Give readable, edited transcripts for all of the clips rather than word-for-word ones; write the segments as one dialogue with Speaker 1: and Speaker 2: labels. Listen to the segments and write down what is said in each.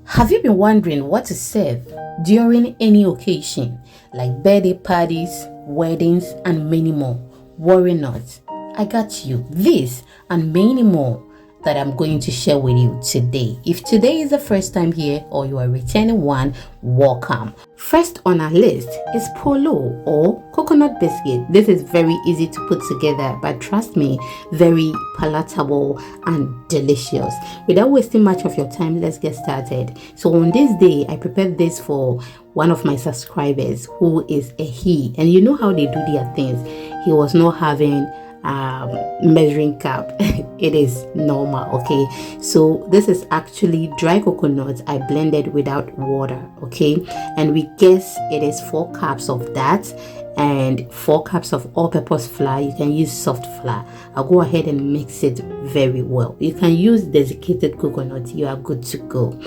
Speaker 1: Have you been wondering what to serve during any occasion like birthday parties, weddings, and many more? Worry not, I got you. This and many more that I'm going to share with you today. If today is the first time here or you are returning one, welcome. First on our list is poloo or coconut biscuit. This is very easy to put together, but trust me, very palatable and delicious. Without wasting much of your time, let's get started. So on this day, I prepared this for one of my subscribers who is a he, and you know how they do their things. He was not having measuring cup. It is normal, okay? So this is actually dry coconut I blended without water, okay? And we guess it is 4 cups of that and 4 cups of all-purpose flour. You can use soft flour. I'll go ahead and mix it very well. You can use desiccated coconut. You are good to go.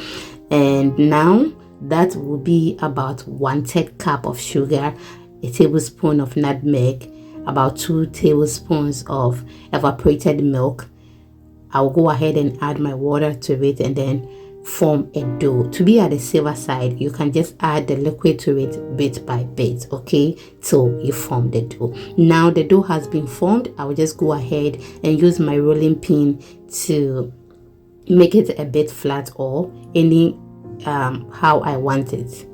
Speaker 1: And now that will be about 1/3 cup of sugar, a tablespoon of nutmeg, about 2 tablespoons of evaporated milk. I'll go ahead and add my water to it and then form a dough. To be at the safer side, you can just add the liquid to it bit by bit, okay, till you form the dough. Now the dough has been formed. I will just go ahead and use my rolling pin to make it a bit flat or any how I want it.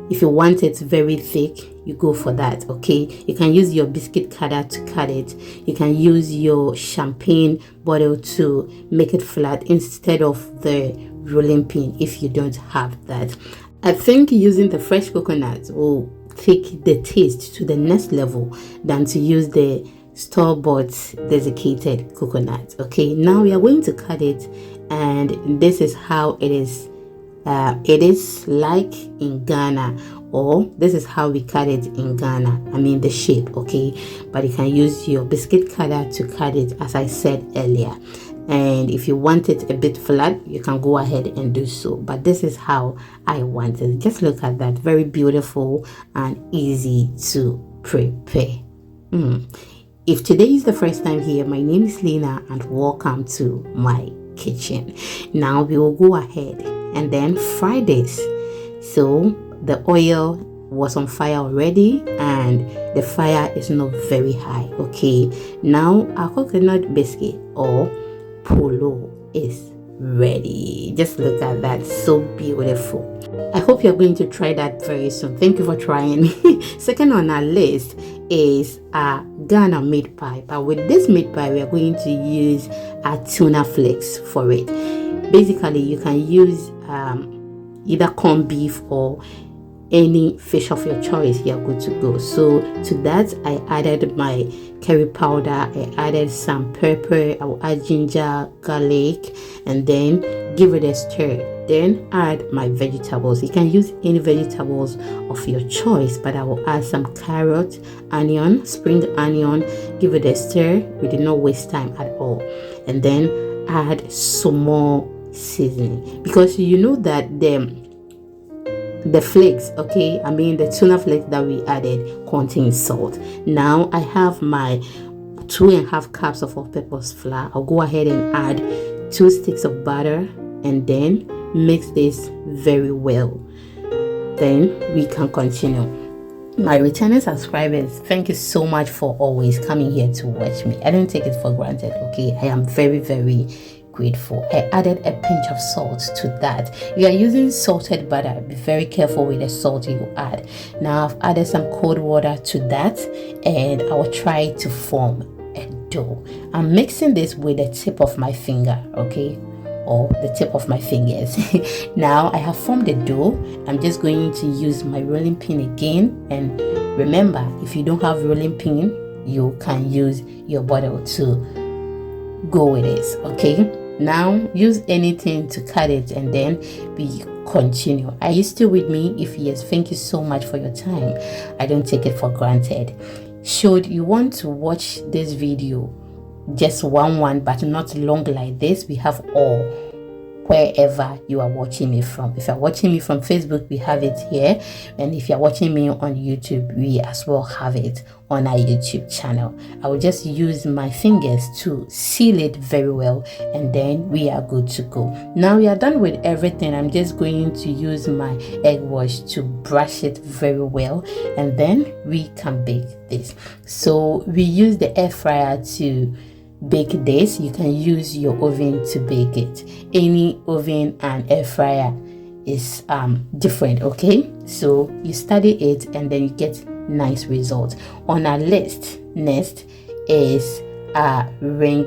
Speaker 1: If you want it very thick, you go for that, okay? You can use your biscuit cutter to cut it. You can use your champagne bottle to make it flat instead of the rolling pin if you don't have that. I think using the fresh coconut will take the taste to the next level than to use the store-bought desiccated coconut, okay? Now we are going to cut it, and this is how it is. It is like in Ghana, or this is how we cut it in Ghana. I mean the shape, okay? But you can use your biscuit cutter to cut it, as I said earlier. And if you want it a bit flat, you can go ahead and do so. But this is how I want it. Just look at that. Very beautiful and easy to prepare. If today is the first time here, my name is Lena and welcome to my kitchen. Now we will go ahead and then fry this. So the oil was on fire already and the fire is not very high, okay? Now our coconut biscuit or poloo is ready. Just look at that, so beautiful. I hope you're going to try that very soon. Thank you for trying. Second on our list is a Ghana meat pie, but with this meat pie we are going to use a tuna flakes for it. Basically you can use either corned beef or any fish of your choice. You're good to go. So to that I added my curry powder, I added some pepper, I will add ginger, garlic, and then give it a stir. Then add my vegetables. You can use any vegetables of your choice, but I will add some carrot, onion, spring onion, give it a stir. We did not waste time at all. And then add some more seasoning, because you know that the flakes, okay, I mean the tuna flakes that we added contains salt. Now I have my 2.5 cups of all-purpose flour. I'll go ahead and add 2 sticks of butter and then mix this very well. Then we can continue. My returning subscribers, thank you so much for always coming here to watch me. I don't take it for granted, okay? I am very, very grateful. I added a pinch of salt to that. If you are using salted butter, be very careful with the salt you add. Now I've added some cold water to that and I will try to form a dough. I'm mixing this with the tip of my finger, okay, or the tip of my fingers. Now I have formed the dough. I'm just going to use my rolling pin again, and remember, if you don't have rolling pin, you can use your bottle to go with this, okay? Now use anything to cut it and then we continue. Are you still with me? If yes, thank you so much for your time. I don't take it for granted. Should you want to watch this video just one but not long like this, we have all wherever you are watching me from. If you're watching me from Facebook, we have it here, and if you're watching me on YouTube, we as well have it on our YouTube channel. I will just use my fingers to seal it very well, and then we are good to go. Now we are done with everything. I'm just going to use my egg wash to brush it very well, and then we can bake this. So we use the air fryer to bake this. You can use your oven to bake it. Any oven and air fryer is different, okay? So you study it and then you get nice results. On our list next is a ring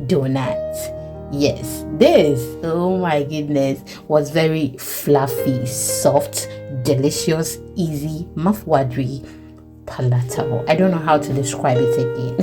Speaker 1: donut. Yes, this, oh my goodness, was very fluffy, soft, delicious, easy, mouth-watering, palatable. I don't know how to describe it again.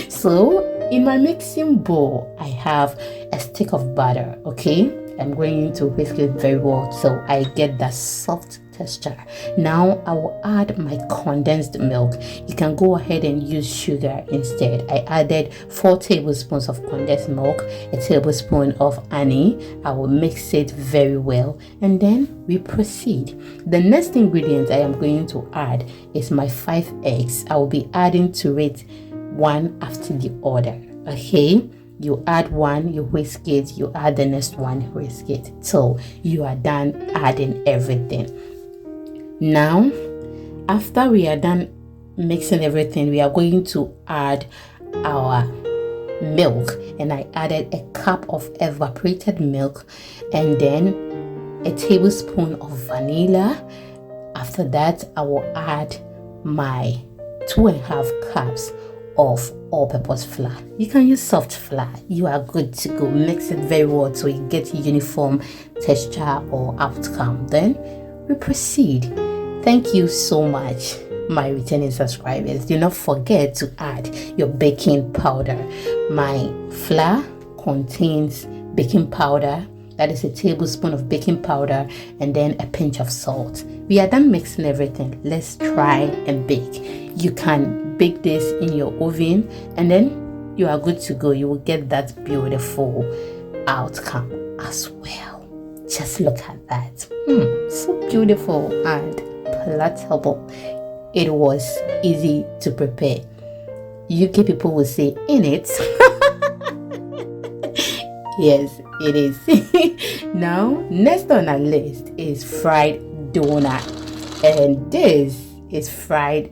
Speaker 1: So in my mixing bowl, I have a stick of butter, okay? I'm going to whisk it very well so I get that soft texture. Now I will add my condensed milk. You can go ahead and use sugar instead. I added 4 tablespoons of condensed milk, a tablespoon of honey. I will mix it very well, and then we proceed. The next ingredient I am going to add is my 5 eggs. I will be adding to it one after the other, okay? You add one, you whisk it, you add the next one, whisk it, so you are done adding everything. Now after we are done mixing everything, we are going to add our milk, and I added a cup of evaporated milk and then a tablespoon of vanilla. After that, I will add my 2.5 cups of all-purpose flour. You can use soft flour. You are good to go. Mix it very well so you get uniform texture or outcome. Then we proceed. Thank you so much, my returning subscribers. Do not forget to add your baking powder. My flour contains baking powder, that is a tablespoon of baking powder, and then a pinch of salt. We are done mixing everything. Let's try and bake. You can bake this in your oven, and then you are good to go. You will get that beautiful outcome as well. Just look at that. So beautiful and palatable. It was easy to prepare. UK people will say in it. Yes, it is. Now next on our list is fried donut, and this is fried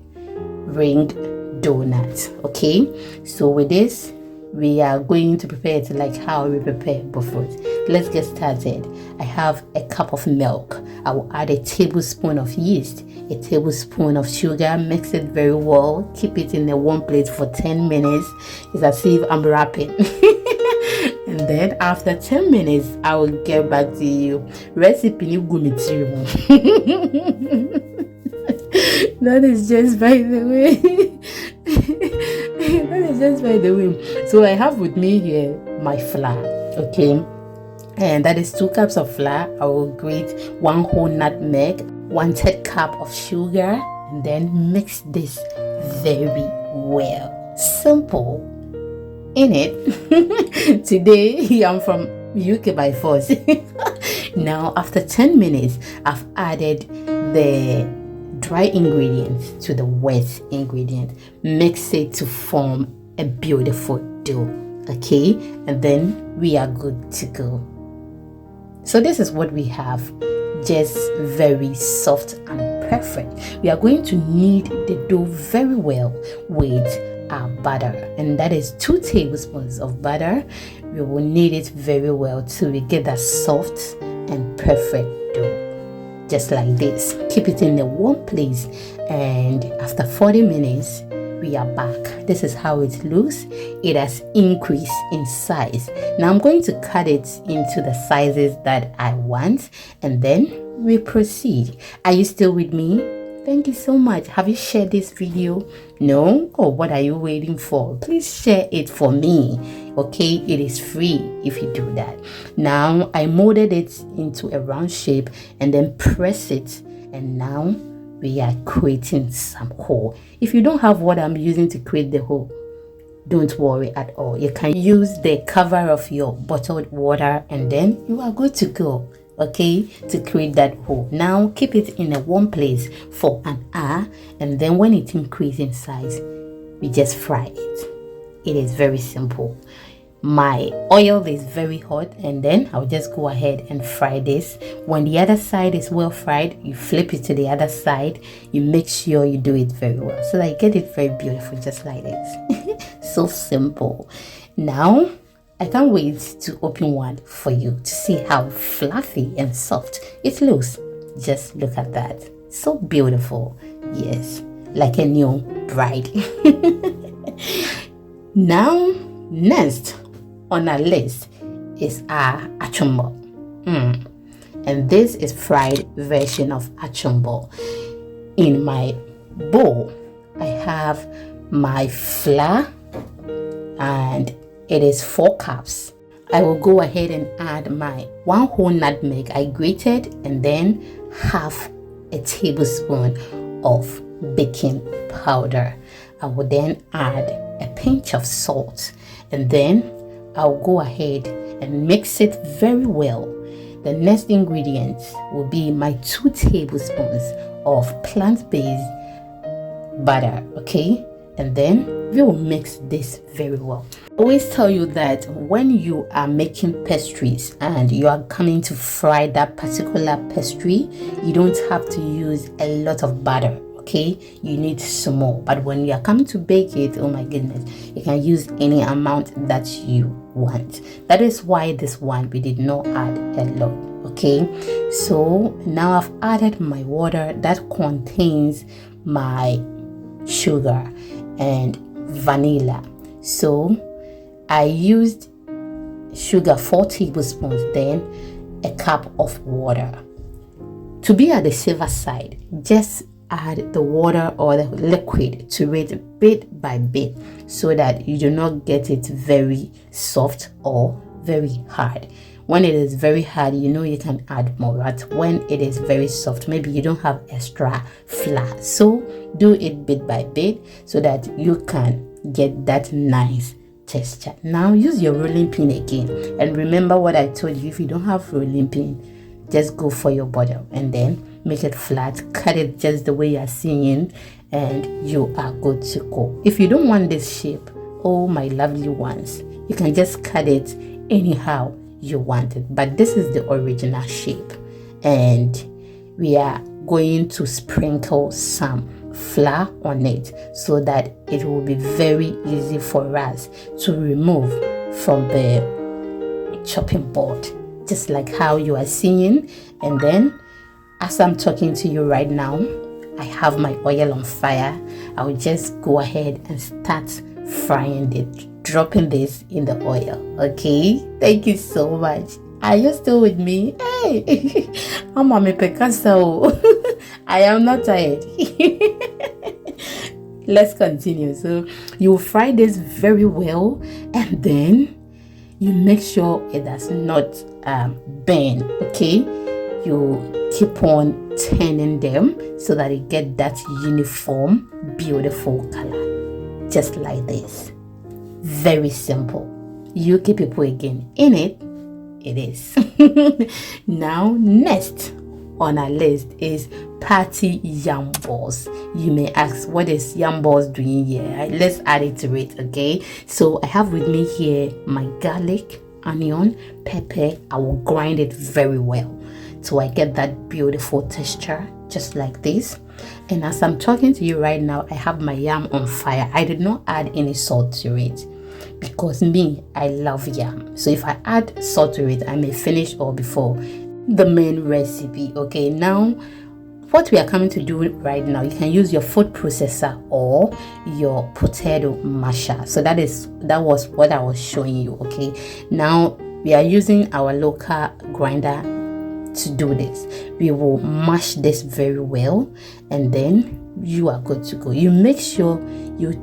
Speaker 1: ring donut. Okay, so with this we are going to prepare it like how we prepare Bofrot. Let's get started. I have a cup of milk. I will add a tablespoon of yeast, a tablespoon of sugar. Mix it very well. Keep it in a warm plate for 10 minutes. It's as if I'm wrapping. And then after 10 minutes, I will get back to you. Recipe ni gumitiri. That is just by the way. That is just by the way. So I have with me here my flour, okay, and that is 2 cups of flour. I will grate 1 whole nutmeg, 1/3 cup of sugar, and then mix this very well. Simple, in it. Today I'm from UK by force. Now after 10 minutes, I've added the dry ingredients to the wet ingredient. Mix it to form a beautiful dough, okay, and then we are good to go. So this is what we have, just very soft and perfect. We are going to knead the dough very well with our butter, and that is 2 tablespoons of butter. We will knead it very well till we get that soft and perfect dough. Just like this. Keep it in a warm place, and after 40 minutes we are back. This is how it looks. It has increased in size. Now I'm going to cut it into the sizes that I want, and then we proceed. Are you still with me? Thank you so much. Have you shared this video? No? Oh, what are you waiting for? Please share it for me. Okay, it is free if you do that. Now I molded it into a round shape and then press it, and now we are creating some hole. If you don't have what I'm using to create the hole, don't worry at all. You can use the cover of your bottled water and then you are good to go, okay, to create that hole. Now keep it in a warm place for an hour, and then when it increases in size, we just fry it. It is very simple. My oil is very hot, and then I'll just go ahead and fry this. When the other side is well fried, you flip it to the other side. You make sure you do it very well so that you get it very beautiful, just like this. So simple. Now I can't wait to open one for you to see how fluffy and soft it looks. Just look at that. So beautiful. Yes, like a new bride. Now, next on our list is our Achomo. And this is fried version of Achomo. In my bowl, I have my flour, and it is 4 cups. I will go ahead and add my 1 whole nutmeg I grated, and then half a tablespoon of baking powder. I will then add a pinch of salt, and then I'll go ahead and mix it very well. The next ingredient will be my 2 tablespoons of plant-based butter, okay? And then we will mix this very well. I always tell you that when you are making pastries and you are coming to fry that particular pastry, you don't have to use a lot of butter, okay? You need small. But when you are coming to bake it, oh my goodness, you can use any amount that you want. That is why this one we did not add a lot, okay? So now I've added my water that contains my sugar and vanilla. So I used sugar 4 tablespoons, then a cup of water. To be at the safer side, just add the water or the liquid to it bit by bit so that you do not get it very soft or very hard. When it is very hard, you know you can add more, but when it is very soft, maybe you don't have extra flour. So do it bit by bit so that you can get that nice texture. Now use your rolling pin again, and remember what I told you. If you don't have rolling pin, just go for your bottle and then make it flat, cut it just the way you are seeing, and you are good to go. If you don't want this shape, oh my lovely ones, you can just cut it anyhow you want it, but this is the original shape. And we are going to sprinkle some flour on it so that it will be very easy for us to remove from the chopping board, just like how you are seeing. And then as I'm talking to you right now, I have my oil on fire. I will just go ahead and start frying it, dropping this in the oil. Okay, thank you so much. Are you still with me? Hey, I'm a Picasso. I am not tired. Let's continue. So you fry this very well, and then you make sure it does not burn. Okay, you keep on turning them so that you get that uniform, beautiful color, just like this. Very simple. You keep people again in it. It is. Now next on our list is party yam balls. You may ask, what is yam balls doing here? Let's add it to it. Okay, so I have with me here my garlic, onion, pepper. I will grind it very well so I get that beautiful texture, just like this. And as I'm talking to you right now, I have my yam on fire. I did not add any salt to it because me, I love yam. So if I add salt to it, I may finish all before the main recipe. Okay, now what we are coming to do right now, you can use your food processor or your potato masher. So that was what I was showing you. Okay, now we are using our local grinder to do this. We will mash this very well, and then you are good to go. You make sure you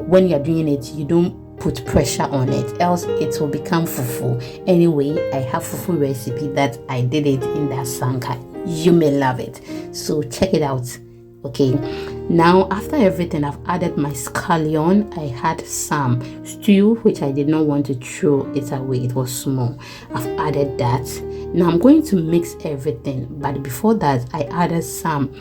Speaker 1: when you are doing it, you don't put pressure on it, else it will become fufu. Anyway, I have fufu recipe that I did it in that sanka. You may love it, so check it out. Okay, Now after everything, I've added my scallion. I had some stew which I did not want to throw it away, it was small. I've added that. Now I'm going to mix everything, but before that I added some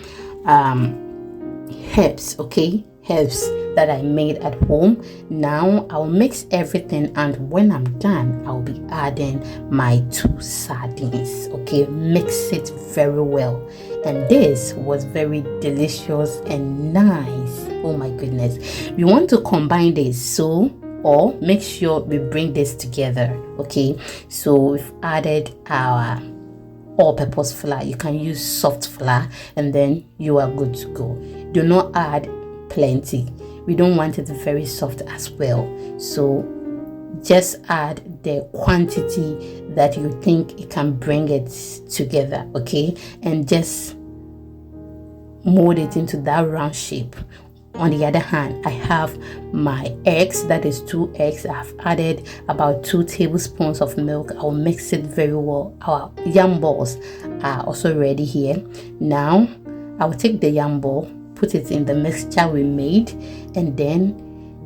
Speaker 1: herbs, okay, herbs that I made at home. Now I'll mix everything, and when I'm done, I'll be adding my 2 sardines. Okay, mix it very well, and this was very delicious and nice. Oh my goodness, we want to combine this, so or make sure we bring this together. Okay, so we've added our all-purpose flour. You can use soft flour, and then you are good to go. Do not add plenty, we don't want it very soft as well, so just add the quantity that you think it can bring it together. Okay, and just mold it into that round shape. On the other hand, I have my eggs, that is 2 eggs. I've added about 2 tablespoons of milk. I'll mix it very well. Our yam balls are also ready here. Now I'll take the yam ball, put it in the mixture we made, and then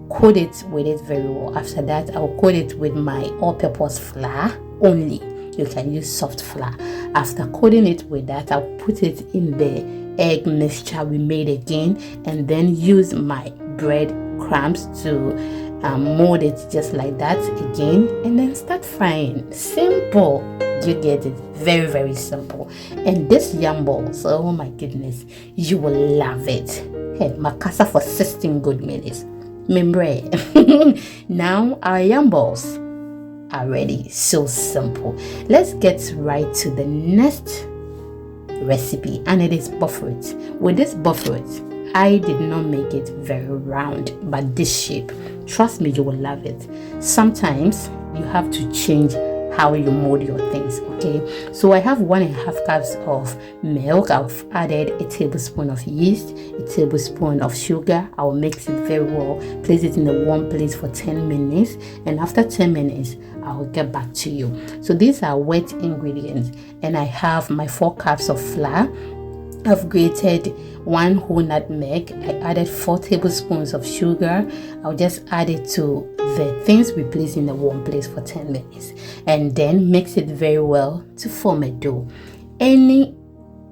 Speaker 1: coat it with it very well. After that, I'll coat it with my all-purpose flour only. You can use soft flour. After coating it with that, I'll put it in the egg mixture we made again, and then use my bread crumbs to mold it just like that again, and then start frying. Simple, you get it? Very, very simple. And this yam balls, oh my goodness, you will love it. Hey, makasa for 16 good minutes. Membre. Now our yam balls are ready. So simple. Let's get right to the next recipe, and it is bofrot. With this bofrot, I did not make it very round, but this shape, trust me, you will love it. Sometimes you have to change how you mold your things. Okay, so I have 1.5 cups of milk. I've added a tablespoon of yeast, a tablespoon of sugar. I'll mix it very well, place it in a warm place for 10 minutes, and after 10 minutes I'll get back to you. So these are wet ingredients, and I have my 4 cups of flour. I've grated 1 whole nutmeg. I added 4 tablespoons of sugar. I'll just add it to the things we place in a warm place for 10 minutes, and then mix it very well to form a dough. Any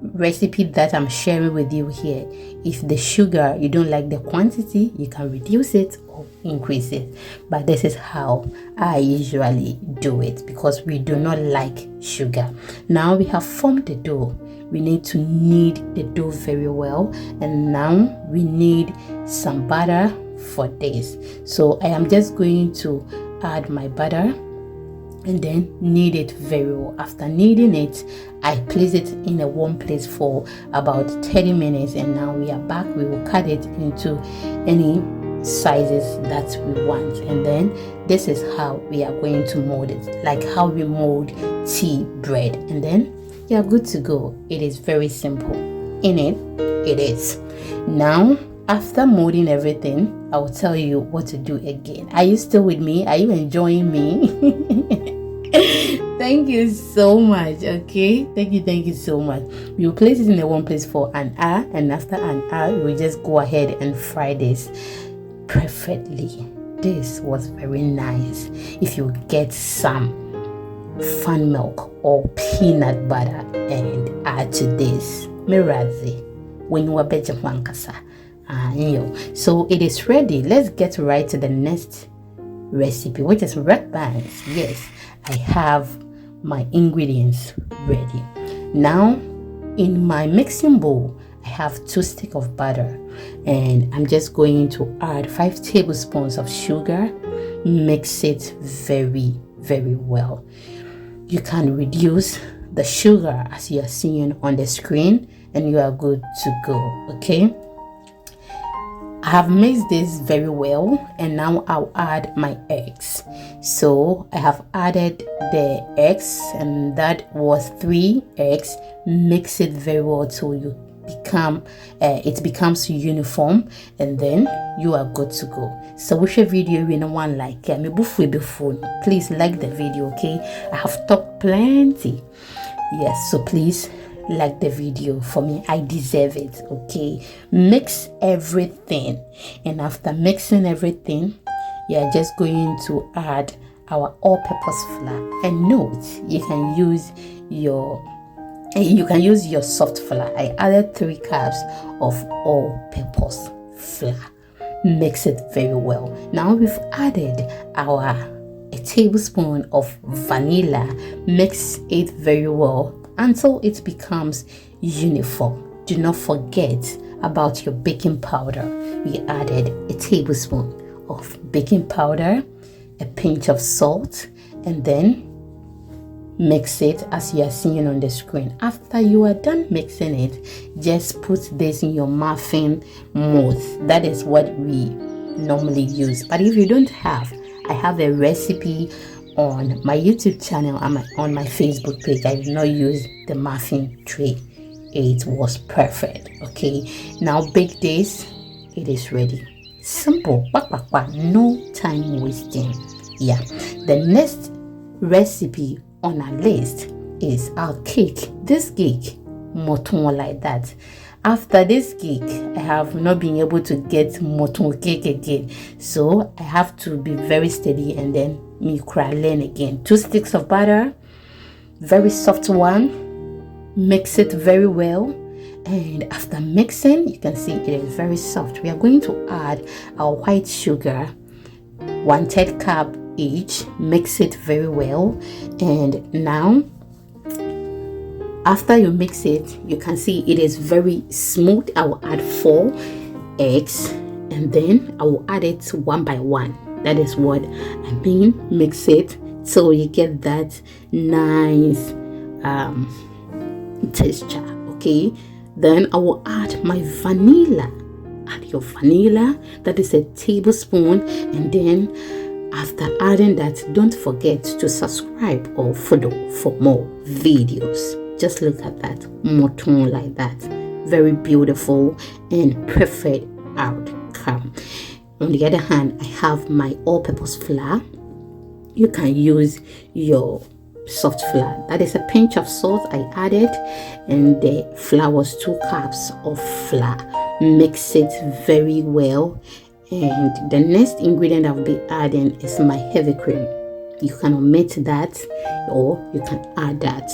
Speaker 1: recipe that I'm sharing with you here, if the sugar, you don't like the quantity, you can reduce it or increase it, but this is how I usually do it because we do not like sugar. Now we have formed the dough. We need to knead the dough very well, and now we need some butter for this. So I am just going to add my butter and then knead it very well. After kneading it, I place it in a warm place for about 30 minutes, and now we are back. We will cut it into any sizes that we want, and then this is how we are going to mold it, like how we mold tea bread, and then you are good to go. It is very simple. In it is. Now after molding everything, I will tell you what to do again. Are you still with me? Are you enjoying me? Thank you so much. Okay, thank you so much. We will place it in a warm place for an hour, and after an hour we will just go ahead and fry this perfectly. This was very nice. If you get some fan milk or peanut butter and add to this, mirazi when you are better mankasa. So it is ready. Let's get right to the next recipe, which is red bands. Yes, I have my ingredients ready. Now in my mixing bowl, I have 2 sticks of butter, and I'm just going to add 5 tablespoons of sugar. Mix it very, very well. You can reduce the sugar as you are seeing on the screen, and you are good to go. Okay, I have mixed this very well, and now I'll add my eggs. So I have added the eggs, and that was 3 eggs. Mix it very well till you it becomes uniform, and then you are good to go. So wish a video you know one like me before, please like the video. Okay, I have talked plenty. Yes, so please like the video for me. I deserve it. Okay, mix everything, and after mixing everything, you're just going to add our all-purpose flour. And note, you can use your soft flour. I added 3 cups of all-purpose flour. Mix it very well. Now we've added a tablespoon of vanilla. Mix it very well until it becomes uniform. Do not forget about your baking powder. We added a tablespoon of baking powder, a pinch of salt, and then mix it as you are seeing on the screen. After you are done mixing it, just put this in your muffin mold. That is what we normally use. But if you don't have, I have a recipe on my YouTube channel and on my Facebook page. I did not use the muffin tray. It was perfect. Okay, now bake this. It is ready. Simple, no time wasting. Yeah, the next recipe on our list is our cake. This cake, moton like that. After this cake, I have not been able to get moton cake again, so I have to be very steady and then me learn again. 2 sticks of butter, very soft one. Mix it very well, and after mixing, you can see it is very soft. We are going to add our white sugar, 1/3 cup each. Mix it very well, and now after you mix it, you can see it is very smooth. I will add 4 eggs, and then I will add it one by one. That is what I mean. Mix it so you get that nice texture. Okay, then I will add my vanilla. Add your vanilla, that is a tablespoon, and then after adding that, don't forget to subscribe or follow for more videos. Just look at that, moton like that. Very beautiful and perfect outcome. On the other hand, I have my all-purpose flour. You can use your soft flour. That is a pinch of salt I added, and the flour was 2 cups of flour. Mix it very well, and the next ingredient I'll be adding is my heavy cream. You can omit that or you can add that.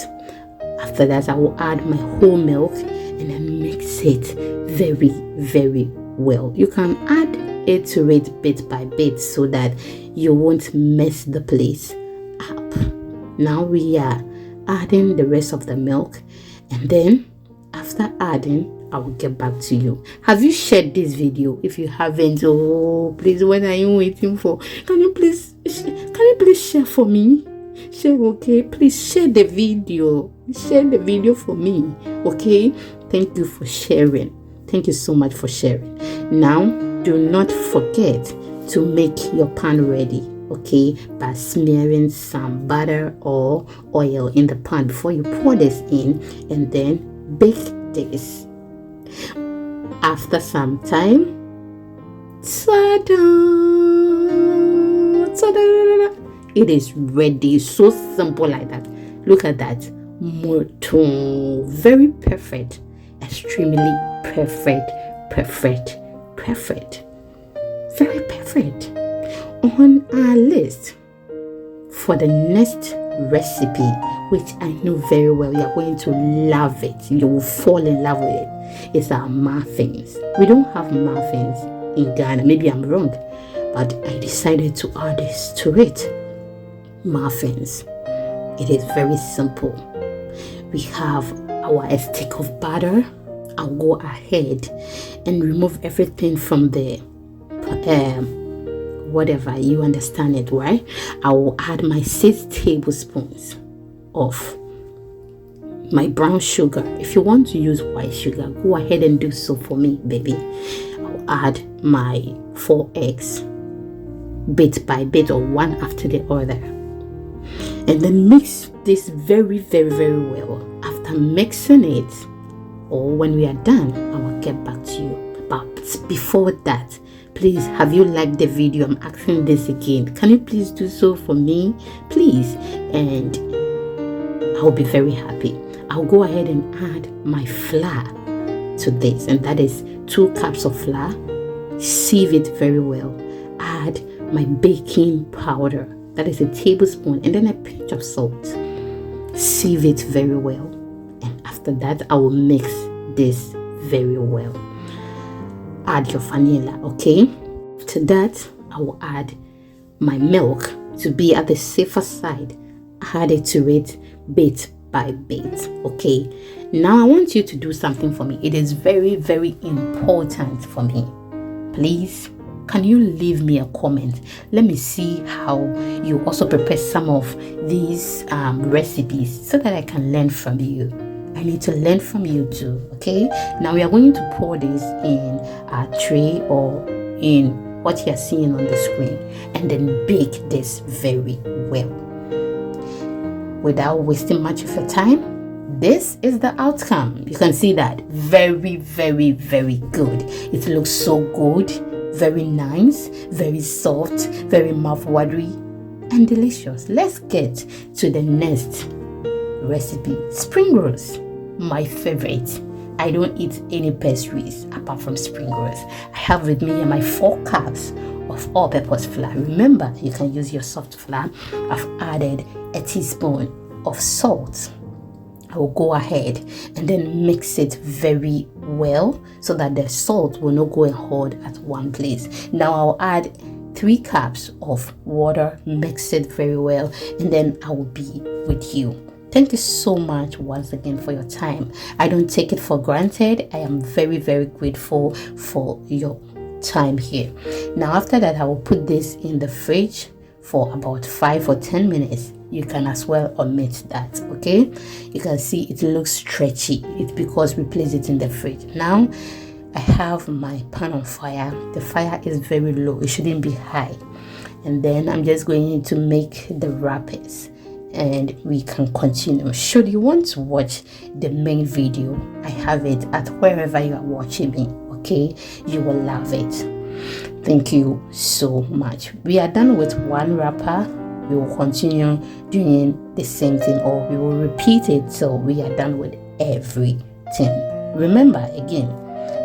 Speaker 1: After that, I will add my whole milk and then mix it very, very well. You can add it to it bit by bit so that you won't mess the place up. Now we are adding the rest of the milk, and then after adding, I will get back to you. Have you shared this video? If you haven't, oh please, what are you waiting for? Can you please share for me? Share, okay? Please share the video. Share the video for me, okay? Thank you for sharing. Thank you so much for sharing. Now, do not forget to make your pan ready, okay, by smearing some butter or oil in the pan before you pour this in, and then bake this. After some time, ta-da! Ta-da! It is ready. So simple like that. Look at that. Moton. Very perfect. Extremely perfect. Perfect. Perfect. Very perfect. On our list for the next recipe, which I know very well you are going to love it, you will fall in love with it, is our muffins. We don't have muffins in Ghana. Maybe I'm wrong, but I decided to add this to it. Muffins. It is very simple. We have our stick of butter. I'll go ahead and remove everything from the whatever, you understand it, right? I will add my 6 tablespoons of my brown sugar. If you want to use white sugar, go ahead and do so for me, baby. I'll add my 4 eggs bit by bit, or one after the other, and then mix this very, very, very well. After mixing it, or when we are done, I will get back to you. But before that, please, have you liked the video? I'm asking this again. Can you please do so for me, please? And I'll be very happy. I'll go ahead and add my flour to this, and that is 2 cups of flour. Sieve it very well. Add my baking powder, that is a tablespoon, and then a pinch of salt. Sieve it very well, and after that I will mix this very well. Add your vanilla. Okay, to that I will add my milk to be at the safer side. Add it to it bit by bit. Okay, now I want you to do something for me. It is very, very important for me. Please, can you leave me a comment? Let me see how you also prepare some of these recipes so that I can learn from you. I need to learn from you too. Okay, now we are going to pour this in a tray or in what you are seeing on the screen, and then bake this very well. Without wasting much of your time, this is the outcome. You can see that very, very, very good. It looks so good, very nice, very soft, very mouth-watery and delicious. Let's get to the next recipe. Spring rolls, my favorite. I don't eat any pastries apart from spring rolls. I have with me my 4 cups of all-purpose flour. Remember, you can use your soft flour. I've added a teaspoon of salt. I will go ahead and then mix it very well so that the salt will not go and hold at one place. Now I'll add 3 cups of water, mix it very well, and then I will be with you. Thank you so much once again for your time. I don't take it for granted. I am very, very grateful for your time here. Now after that, I will put this in the fridge for about 5 or 10 minutes. You can as well omit that. Okay, you can see it looks stretchy. It's because we place it in the fridge. Now I have my pan on fire. The fire is very low, it shouldn't be high, and then I'm just going to make the wrappers and we can continue. Should you want to watch the main video, I have it at wherever you are watching me. Okay, you will love it. Thank you so much. We are done with one wrapper. We will continue doing the same thing, or we will repeat it till we are done with everything. Remember, again,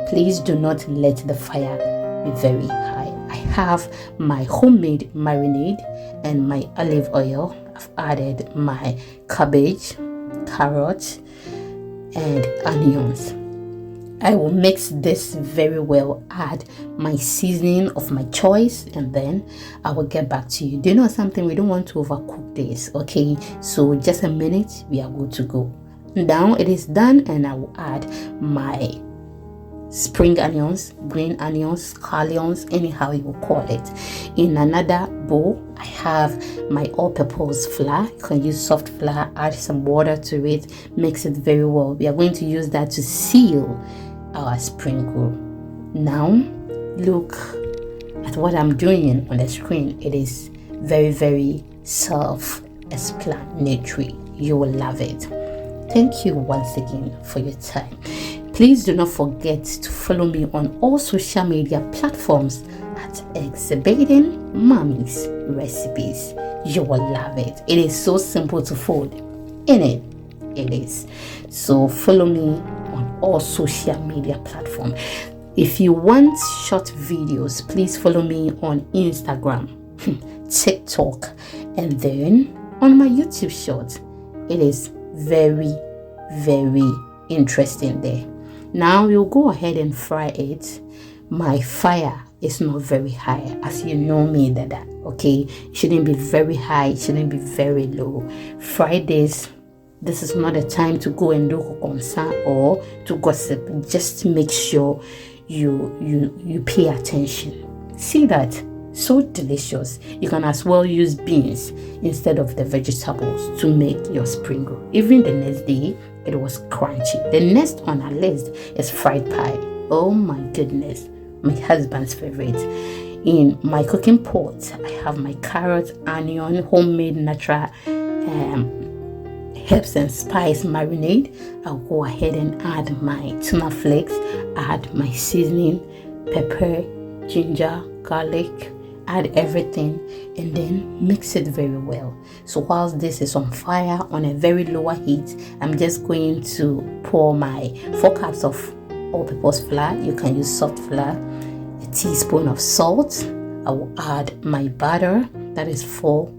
Speaker 1: please do not let the fire be very high. I have my homemade marinade and my olive oil. I've added my cabbage, carrots, and onions. I will mix this very well, add my seasoning of my choice, and then I will get back to you. Do you know something? We don't want to overcook this. Okay, so just a minute, we are good to go. Now it is done, and I will add my spring onions, green onions, scallions, anyhow you will call it. In another bowl, I have my all-purpose flour. You can use soft flour, add some water to it, mix it very well. We are going to use that to seal our spring roll. Now look at what I'm doing on the screen. It is very, very self-explanatory. You will love it. Thank you once again for your time. Please do not forget to follow me on all social media platforms at Exhibiting Mommy's Recipes. You will love it. It is so simple to fold. It is. So follow me on all social media platforms. If you want short videos, please follow me on Instagram, TikTok, and then on my YouTube short. It is very, very interesting there. Now we'll go ahead and fry it. My fire is not very high, as you know me, Dada. Okay, it shouldn't be very high, it shouldn't be very low. Fry this. This is not a time to go and do concern or to gossip. Just make sure you pay attention. See that? So delicious. You can as well use beans instead of the vegetables to make your spring roll. Even the next day, it was crunchy. The next on our list is fried pie. Oh my goodness, my husband's favorite. In my cooking pot, I have my carrot, onion, homemade natural herbs and spice marinade. I'll go ahead and add my tuna flakes, add my seasoning, pepper, ginger, garlic, add everything, and then mix it very well. So whilst this is on fire on a very lower heat, I'm just going to pour my 4 cups of all-purpose flour. You can use soft flour, a teaspoon of salt. I will add my butter, that is 4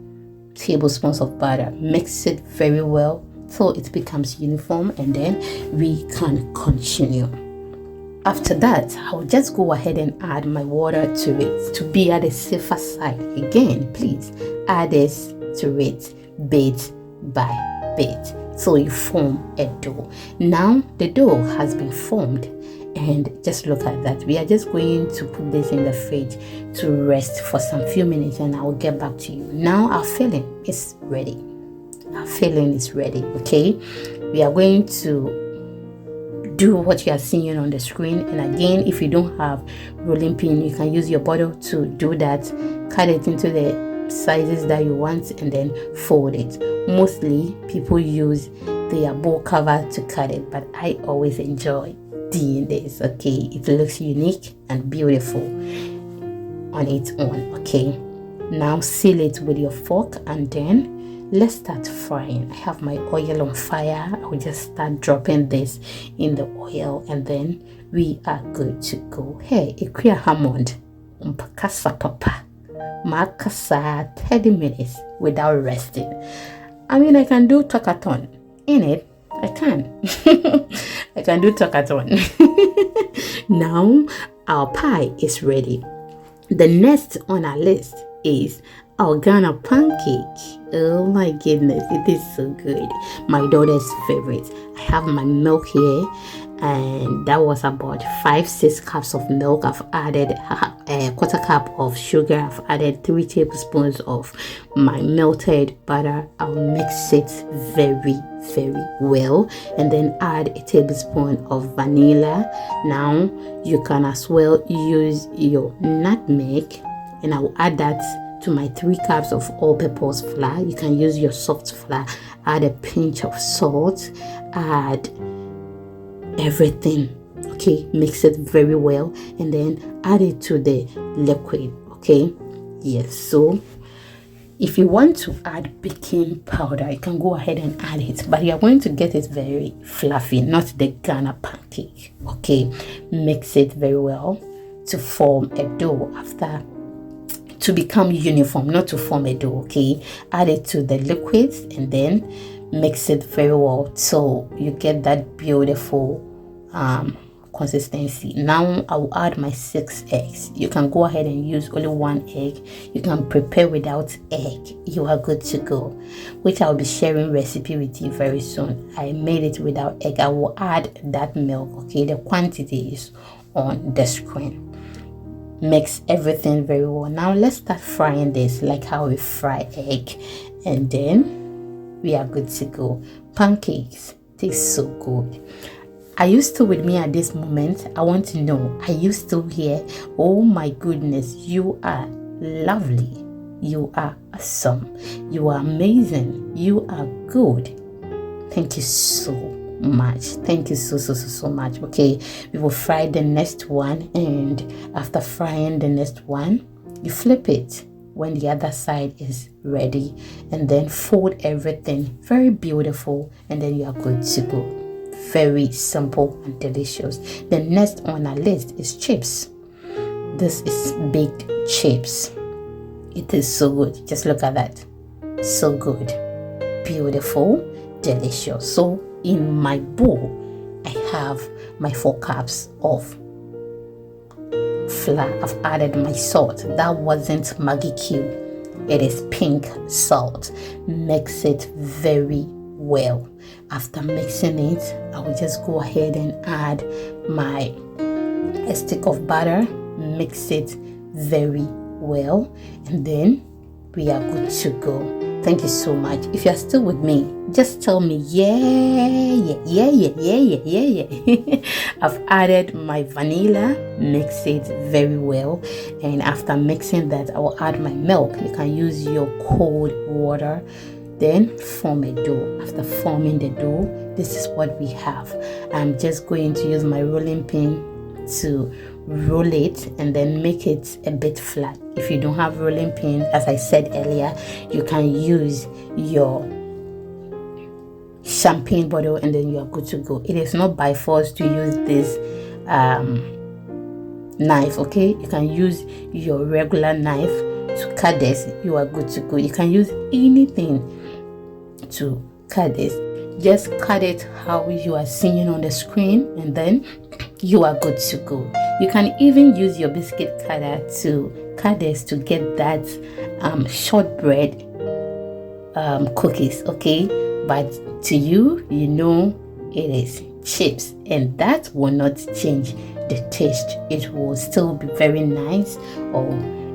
Speaker 1: tablespoons of butter. Mix it very well so it becomes uniform, and then we can continue. After that, I'll just go ahead and add my water to it to be at a safer side. Again, please add this to it bit by bit so you form a dough. Now the dough has been formed, and just look at that. We are just going to put this in the fridge to rest for some few minutes, and I will get back to you. Now our filling is ready. Our filling is ready. Okay, we are going to do what you are seeing on the screen, and again, if you don't have rolling pin, you can use your bottle to do that. Cut it into the sizes that you want and then fold it. Mostly people use their bowl cover to cut it, but I always enjoy doing this. Okay, it looks unique and beautiful on its own. Okay, now seal it with your fork, and then let's start frying. I have my oil on fire. I will just start dropping this in the oil, and then we are good to go. Hey, Ikuya Hammond, Mpakasa Papa, Makasa 30 minutes without resting. I mean, I can do talkathon in it. I can. I can do talkathon. Now our pie is ready. The next on our list is our Ghana pancake. Oh my goodness, it is so good. My daughter's favorite. I have my milk here, and that was about 5-6 cups of milk. I've added a quarter cup of sugar. I've added 3 tablespoons of my melted butter. I'll mix it very well, and then add a tablespoon of vanilla. Now you can as well use your nutmeg, and I will add that to my 3 cups of all-purpose flour. You can use your soft flour. Add a pinch of salt. Add everything. Okay, mix it very well, and then add it to the liquid. Okay, yes. So if you want to add baking powder, you can go ahead and add it, but you are going to get it very fluffy, not the Ghana pancake. Okay, mix it very well to form a dough after to become uniform, not to form a dough. Okay, add it to the liquids and then mix it very well so you get that beautiful consistency. Now I will add my 6 eggs. You can go ahead and use only 1 egg. You can prepare without egg. You are good to go, which I'll be sharing recipe with you very soon. I made it without egg. I will add that milk. Okay, the quantity is on the screen. Mix everything very well. Now let's start frying this like how we fry egg, and then we are good to go. Pancakes taste so good. Are you still with me at this moment? I want to know, are you still here? Oh my goodness, you are lovely. You are awesome. You are amazing. You are good. Thank you so much. Thank you so much. Okay, we will fry the next one, and after frying the next one, you flip it when the other side is ready, and then fold everything very beautiful, and then you are good to go. Very simple and delicious. The next on our list is chips. This is baked chips. It is so good. Just look at that. So good, beautiful, delicious. So in my bowl, I have my 4 cups of flour. I've added my salt. That wasn't Maggi cube. It is pink salt. Mix it very well. After mixing it, I will just go ahead and add a stick of butter. Mix it very well, and then we are good to go. Thank you so much. If you're still with me, just tell me yeah. I've added my vanilla. Mix it very well, and after mixing that, I will add my milk. You can use your cold water, then form a dough. After forming the dough, this is what we have. I'm just going to use my rolling pin to roll it and then make it a bit flat. If you don't have rolling pin, as I said earlier, you can use your champagne bottle and then you are good to go. It is not by force to use this knife, okay? You can use your regular knife to cut this. You are good to go. You can use anything to cut this. Just cut it how you are seeing on the screen and then you are good to go. You can even use your biscuit cutter to cut this to get that shortbread cookies, okay? But to you, you know it is chips, and that will not change the taste. It will still be very nice, or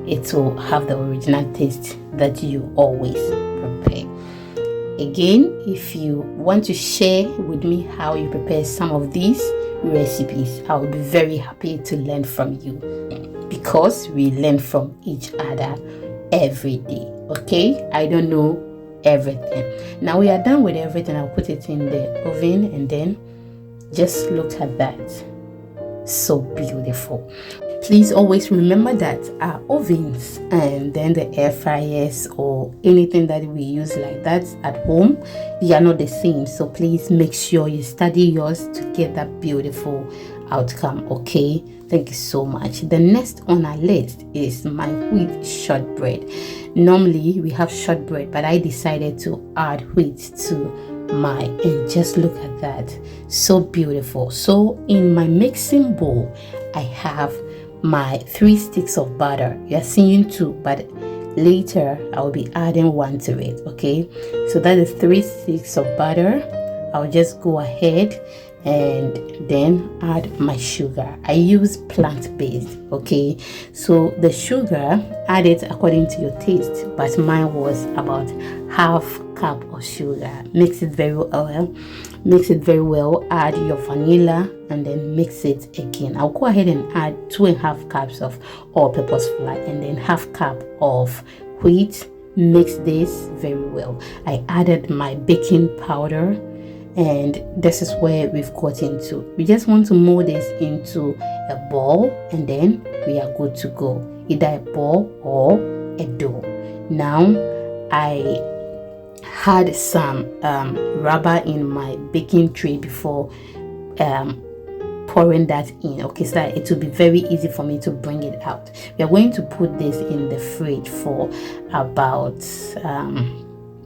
Speaker 1: it will have the original taste that you always prepare. Again, if you want to share with me how you prepare some of these recipes, I will be very happy to learn from you, because we learn from each other every day, okay? I don't know everything. Now we are done with everything. I'll put it in the oven and then just look at that. So beautiful. Please always remember that our ovens and then the air fryers or anything that we use like that at home, they are not the same. So please make sure you study yours to get that beautiful outcome, okay? Thank you so much. The next on our list is my wheat shortbread. Normally we have shortbread, but I decided to add wheat to mine, and just look at that. So beautiful. So in my mixing bowl, I have my 3 sticks of butter. You're seeing 2, but later I'll be adding 1 to it, okay? So that is 3 sticks of butter. I'll just go ahead and then add my sugar. I use plant-based, okay? So the sugar, add it according to your taste, but mine was about half cup of sugar. Mix it very well. Add your vanilla and then mix it again. I'll go ahead and add 2.5 cups of all-purpose flour and then half cup of wheat. Mix this very well. I added my baking powder, and this is where we've got into. We just want to mold this into a ball and then we are good to go. Either a ball or a dough. Now I had some rubber in my baking tray before pouring that in, okay, so that it will be very easy for me to bring it out. We are going to put this in the fridge for about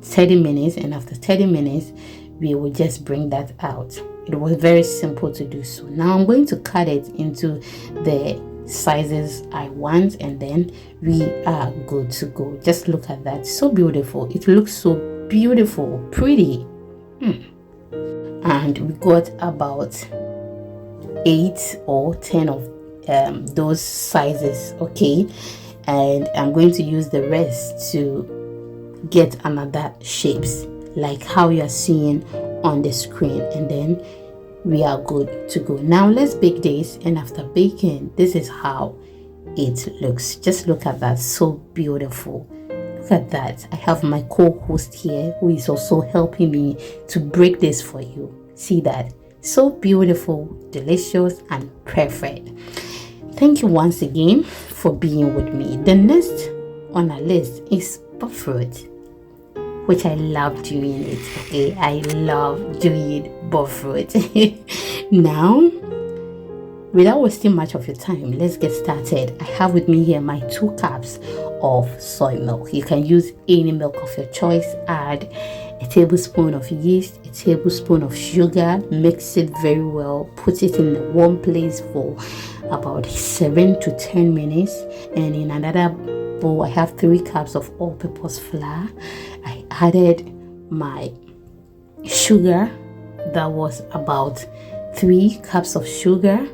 Speaker 1: 30 minutes, and after 30 minutes we will just bring that out. It was very simple to do so. Now I'm going to cut it into the sizes I want, and then we are good to go. Just look at that. So beautiful. It looks so beautiful, pretty. And we got about 8 or 10 of those sizes, okay? And I'm going to use the rest to get another shapes like how you are seeing on the screen, and then we are good to go. Now let's bake this, and after baking, this is how it looks. Just look at that. So beautiful. Look at that. I have my co-host here who is also helping me to break this for you. See that? So beautiful, delicious, and perfect. Thank you once again for being with me. The next on our list is Bofrot, which I love doing it, okay? I love doing Bofrot. Now, without wasting much of your time, let's get started. I have with me here my 2 cups of soy milk. You can use any milk of your choice. Add a tablespoon of yeast, a tablespoon of sugar. Mix it very well. Put it in a warm place for about 7 to 10 minutes. And in another bowl, I have 3 cups of all-purpose flour. I added my sugar. That was about 3 cups of sugar,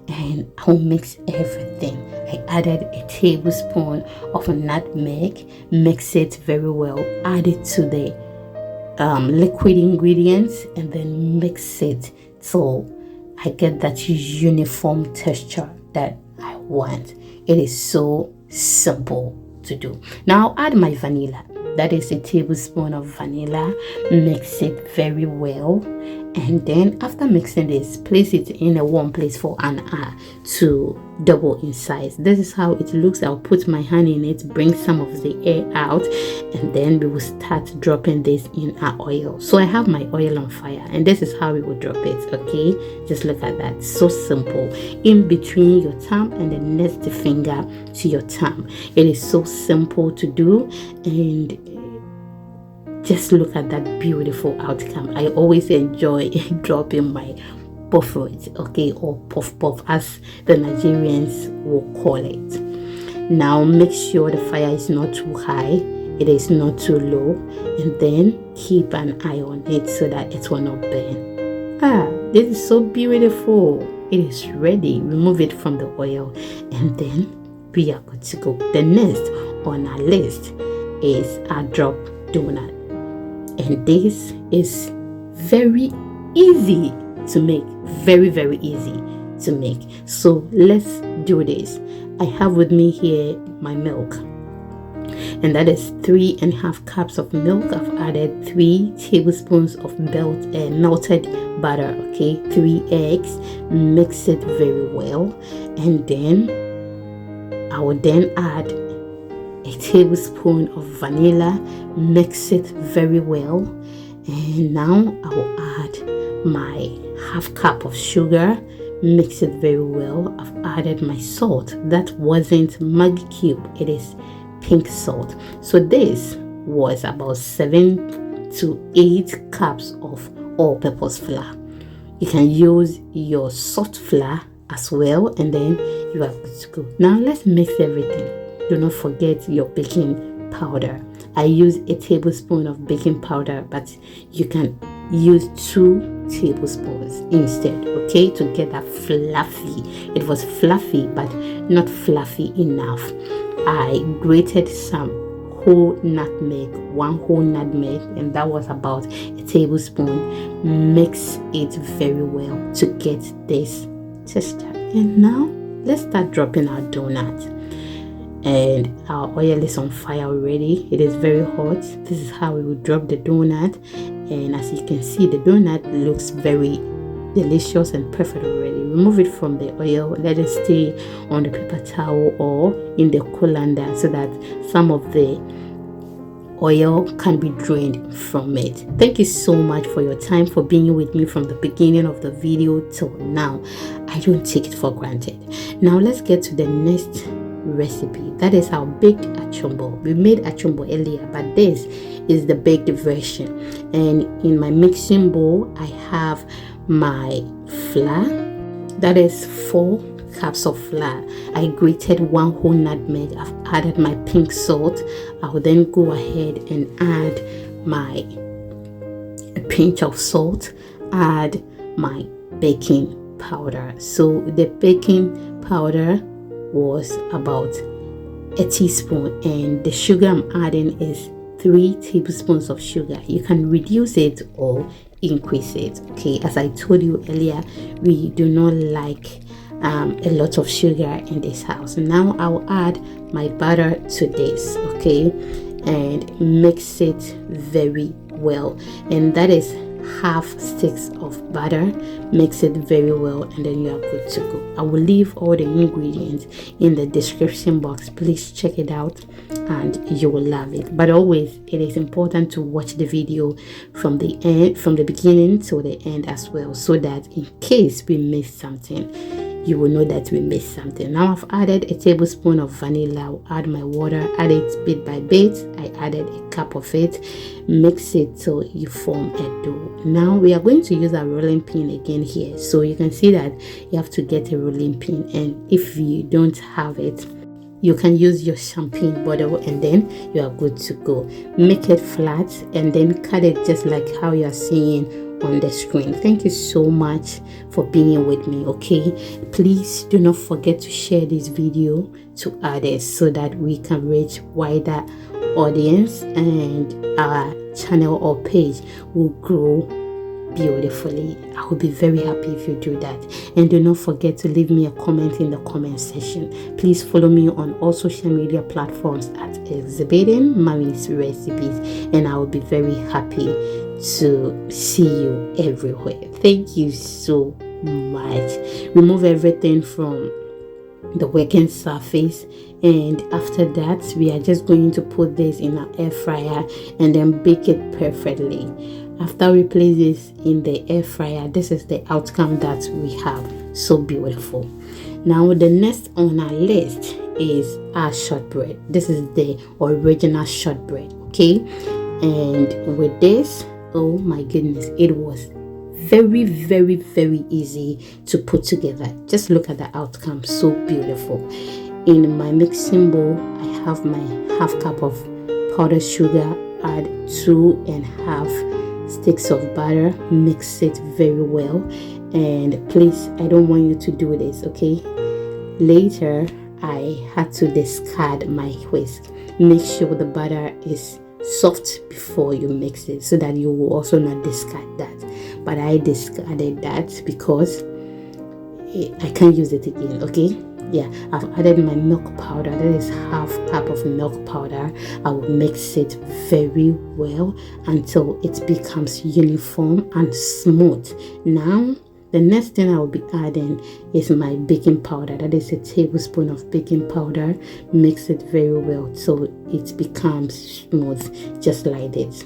Speaker 1: and I'll mix everything. I added a tablespoon of nutmeg. Mix it very well. Add it to the liquid ingredients, and then mix it so I get that uniform texture that I want. It is so simple to do. Now I'll add my vanilla. That is a tablespoon of vanilla. Mix it very well, And then after mixing this, place it in a warm place for an hour to double in size. This is how it looks. I'll put my hand in it, bring some of the air out, and then we will start dropping this in our oil. So I have my oil on fire, and this is how we will drop it. Okay, just look at that. So simple. In between your thumb and the next finger to your thumb. It is so simple to do, and just look at that beautiful outcome. I always enjoy dropping my Bofrot, okay, or puff puff as the Nigerians will call it. Now make sure the fire is not too high, it is not too low, and then keep an eye on it so that it will not burn. This is so beautiful. It is ready. Remove it from the oil, and then we are good to go. The next on our list is our drop donut. And this is very easy to make, very easy to make. So let's do this. I have with me here my milk, and that is 3.5 cups of milk. I've added 3 tablespoons of melted butter, okay, 3 eggs. Mix it very well, and then I will then add a tablespoon of vanilla. Mix it very well, and now I will add my half cup of sugar. Mix it very well. I've added my salt. That wasn't Maggi cube, it is pink salt. So this was about 7 to 8 cups of all-purpose flour. You can use your soft flour as well, and then you are good to go. Now let's mix everything. Do not forget your baking powder. I use a tablespoon of baking powder, but you can use 2 tablespoons instead, okay, to get that fluffy. It was fluffy, but not fluffy enough. I grated some whole nutmeg, 1 whole nutmeg, and that was about a tablespoon. Mix it very well to get this texture. And now let's start dropping our donut. And our oil is on fire already. It is very hot. This is how we will drop the donut, and as you can see, the donut looks very delicious and perfect already. Remove it from the oil, let it stay on the paper towel or in the colander so that some of the oil can be drained from it. Thank you so much for your time, for being with me from the beginning of the video till now. I don't take it for granted. Now let's get to the next recipe. That is our baked Achomo. We made Achomo earlier, but this is the baked version. And in my mixing bowl, I have my flour. That is 4 cups of flour. I grated 1 whole nutmeg. I've added my pink salt. I will then go ahead and add a pinch of salt. Add my baking powder. So the baking powder was about a teaspoon, and the sugar I'm adding is 3 tablespoons of sugar. You can reduce it or increase it, okay. As I told you earlier, we do not like a lot of sugar in this house. Now I'll add my butter to this, okay, and mix it very well. And that is half sticks of butter. Mix it very well, and then you are good to go. I will leave all the ingredients in the description box. Please check it out and you will love it. But always, it is important to watch the video from the end, from the beginning to the end as well, so that in case we miss something, you will know that we missed something. Now I've added a tablespoon of vanilla. I'll add my water, add it bit by bit. I added a cup of it. Mix it till you form a dough. Now we are going to use a rolling pin again here. So you can see that you have to get a rolling pin, and if you don't have it, you can use your champagne bottle, and then you are good to go. Make it flat and then cut it just like how you are seeing on the screen. Thank you so much for being with me, okay. Please do not forget to share this video to others so that we can reach wider audience, and our channel or page will grow beautifully. I will be very happy if you do that. And do not forget to leave me a comment in the comment section. Please follow me on all social media platforms at Exhibiting Mommy's Recipes, and I will be very happy to see you everywhere. Thank you so much. Remove everything from the working surface, and after that we are just going to put this in our air fryer and then bake it perfectly. After we place this in the air fryer, this is the outcome that we have. So beautiful. Now the next on our list is our shortbread. This is the original shortbread, okay? And with this, oh my goodness, it was very, very, very easy to put together. Just look at the outcome. So beautiful. In my mixing bowl, I have my half cup of powdered sugar. Add 2.5 sticks of butter. Mix it very well. And please, I don't want you to do this, okay? Later, I had to discard my whisk. Make sure the butter is soft before you mix it, so that you will also not discard that. But I discarded that because I can't use it again, okay? Yeah, I've added my milk powder. That is half cup of milk powder. I will mix it very well until it becomes uniform and smooth. Now the next thing I will be adding is my baking powder. That is a tablespoon of baking powder. Mix it very well so it becomes smooth, just like this.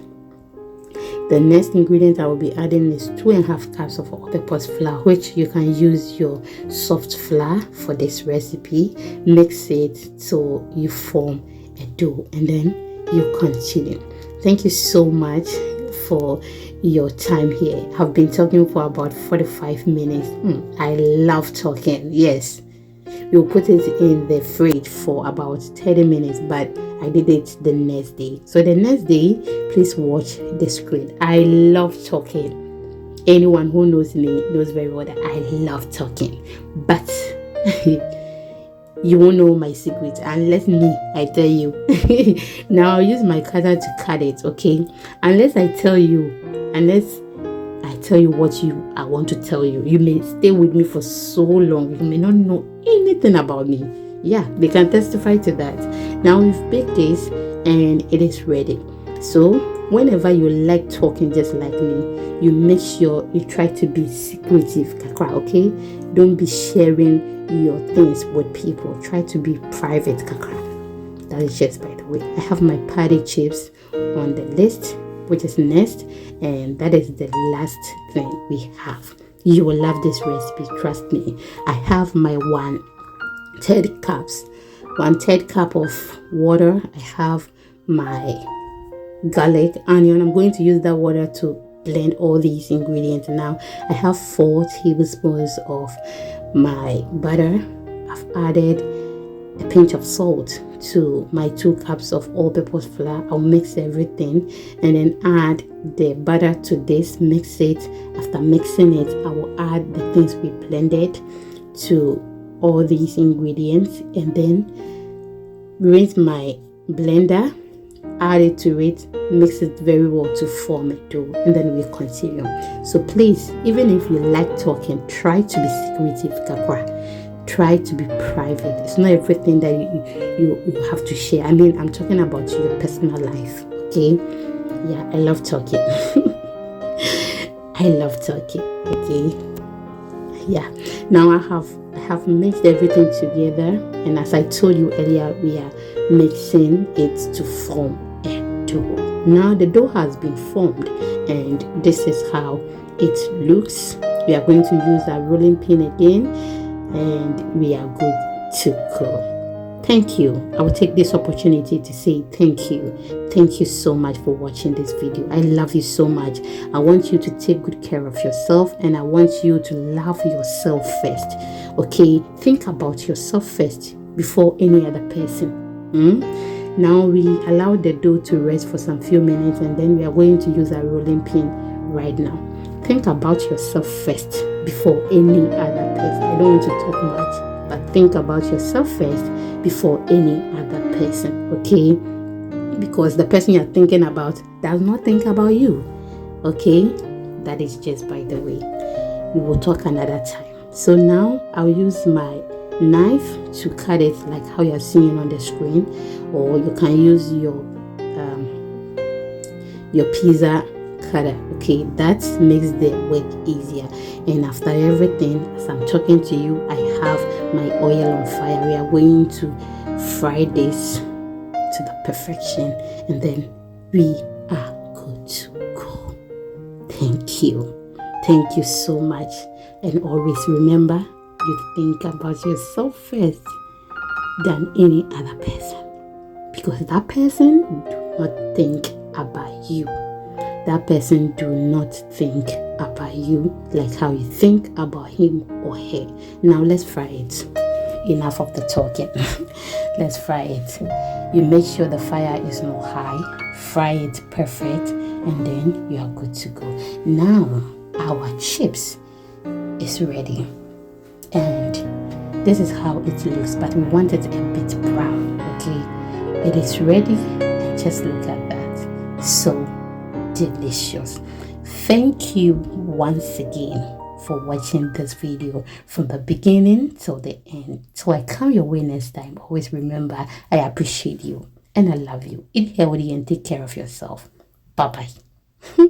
Speaker 1: The next ingredient I will be adding is 2.5 cups of all-purpose flour, which you can use your soft flour for this recipe. Mix it so you form a dough, and then you continue. Thank you so much for your time here. I've been talking for about 45 minutes. I love talking. Yes, we'll put it in the fridge for about 30 minutes, but I did it the next day. So the next day, please watch the screen. I love talking. Anyone who knows me knows very well that I love talking, but you won't know my secret unless I tell you. Now I'll use my cutter to cut it, okay? Unless I tell you what I want to tell you, you may stay with me for so long. You may not know anything about me. Yeah, they can testify to that. Now we've baked this and it is ready. So whenever you like talking just like me, you make sure you try to be secretive, kakra, okay? Don't be sharing your things with people. Try to be private, kakra. That is just by the way. I have my patty chips on the list, which is next, and that is the last thing we have. You will love this recipe, trust me. I have my 1/3 cup of water. I have my garlic, onion. I'm going to use that water to blend all these ingredients. Now I have 4 tablespoons of my butter. I've added a pinch of salt to my 2 cups of all-purpose flour. I'll mix everything and then add the butter to this. Mix it. After mixing it, I will add the things we blended to all these ingredients, and then rinse my blender, add it to it, mix it very well to form a dough, and then we continue. So please, even if you like talking, try to be secretive, kakra. Try to be private. It's not everything that you have to share. I mean, I'm talking about your personal life, okay? Yeah, I love talking. I love talking, okay? Yeah, now I have mixed everything together, and as I told you earlier, we are mixing it to form a dough. Now the dough has been formed, and this is how it looks. We are going to use our rolling pin again, and we are good to go. Thank you. I will take this opportunity to say thank you. Thank you so much for watching this video. I love you so much. I want you to take good care of yourself, and I want you to love yourself first. Okay? Think about yourself first before any other person. Now we allow the dough to rest for some few minutes, and then we are going to use our rolling pin right now. Think about yourself first before any other person. I don't want to talk much, but think about yourself first before any other person, okay? Because the person you're thinking about does not think about you, okay? That is just by the way. We will talk another time. So now I'll use my knife to cut it like how you're seeing on the screen, or you can use your pizza harder. Okay, that makes the work easier. And after everything, as I'm talking to you, I have my oil on fire. We are going to fry this to the perfection, and then we are good to go. Thank you so much. And always remember, you think about yourself first than any other person, because that person do not think about you. That person do not think about you like how you think about him or her. Now let's fry it. Enough of the talking. Let's fry it. You make sure the fire is not high. Fry it perfect, and then you are good to go. Now our chips is ready, and this is how it looks, but we want it a bit brown. Okay, it is ready, and just look at that. So delicious. Thank you once again for watching this video from the beginning till the end. So I come your way next time. Always remember, I appreciate you and I love you. Eat healthy and take care of yourself. Bye bye.